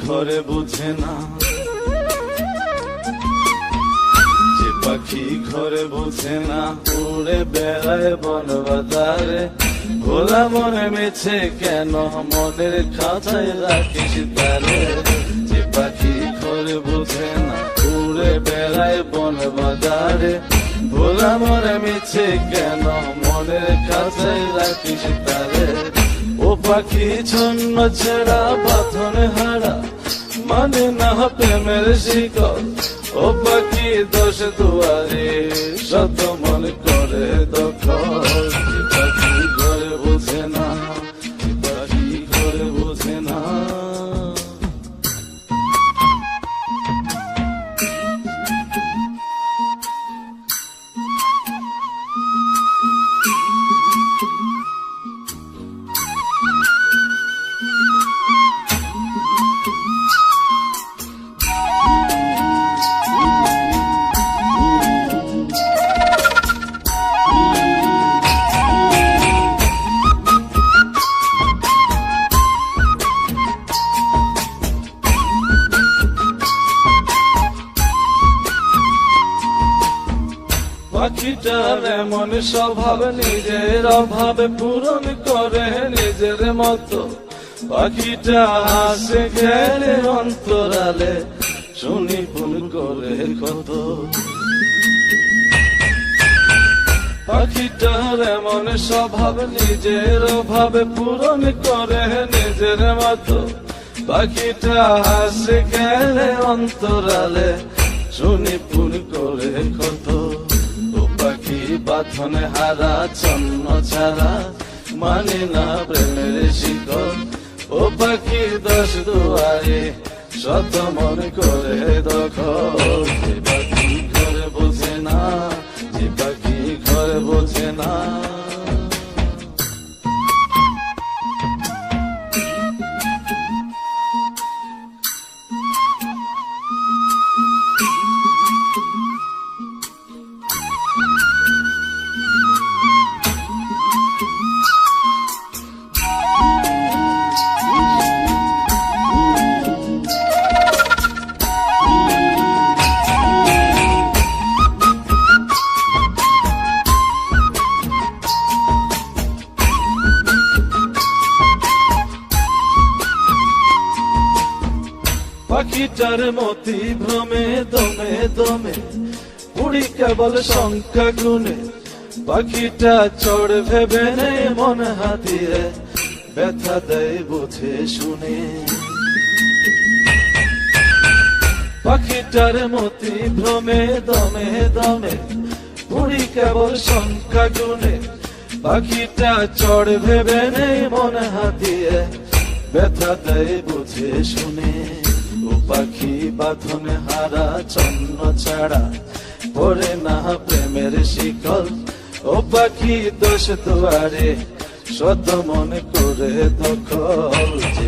ঘরে বুঝে না, যে পাখি ঘরে বুঝে না, উড়ে বেড়ায় বন বাজারে। ভোলা মনে মেছে কেন মনের খাঁচায় রাখিস তারে। যে পাখি ঘরে বুঝে না, উড়ে বেড়ায় বন বাজারে। ভোলা মনে মেছে কেন মনের খাঁচায় রাখিস তারে। ও পাখি ছন্ন ছেড়া বাঁধনে হারা, মানে না প্রেমের শিকল। ও পাখি দোষ দুয়ারে, শত মন করে দখল। যে পাখি ঘরে বুঝে না, যে পাখি ঘরে বুঝে না। পাখিটার এমন স্বভাব, নিজের অভাবে পূরণ করে নিজের মতো। পাখিটা হাসে খেলে অন্তরালে, শুনি ফুল করে কত। পাখিটার এমন স্বভাব, নিজের অভাবে পূরণ করে নিজের মতো। পাখিটা হাসে খেলে অন্তরালে, শুনি ফুল করে কত। পাখি বাঁধনে হারা, ছন্ন ছাড়া, মানে না প্রেমের শিকল। ও পাখি দোষ দুয়ারে, শত মন করে দখল। যে পাখি ঘরে বোঝে না, যে পাখি ঘরে বোঝে না। পাখিটার মতি ভ্রমে দমে দমে, উড়ি কেবল সংখ্যা গুনে। পাখিটা চড় ভেবে নেই মন হাতিয়ে, ব্যথা দেয় বুঝে শুনে। পাখিটার মতি ভ্রমে দমে দমে, উড়ি কেবল সংখ্যা গুনে। পাখিটা চড় ভেবে নেই মন হাতিয়ে, ব্যথা দেয় বুঝে শুনে। ও পাখি বাঁধনে হারা, ছন্ন ছাড়া, পড়ে না প্রেমের শিকল। ও পাখি দোষ দুয়ারে, শত মন করে দখল। যে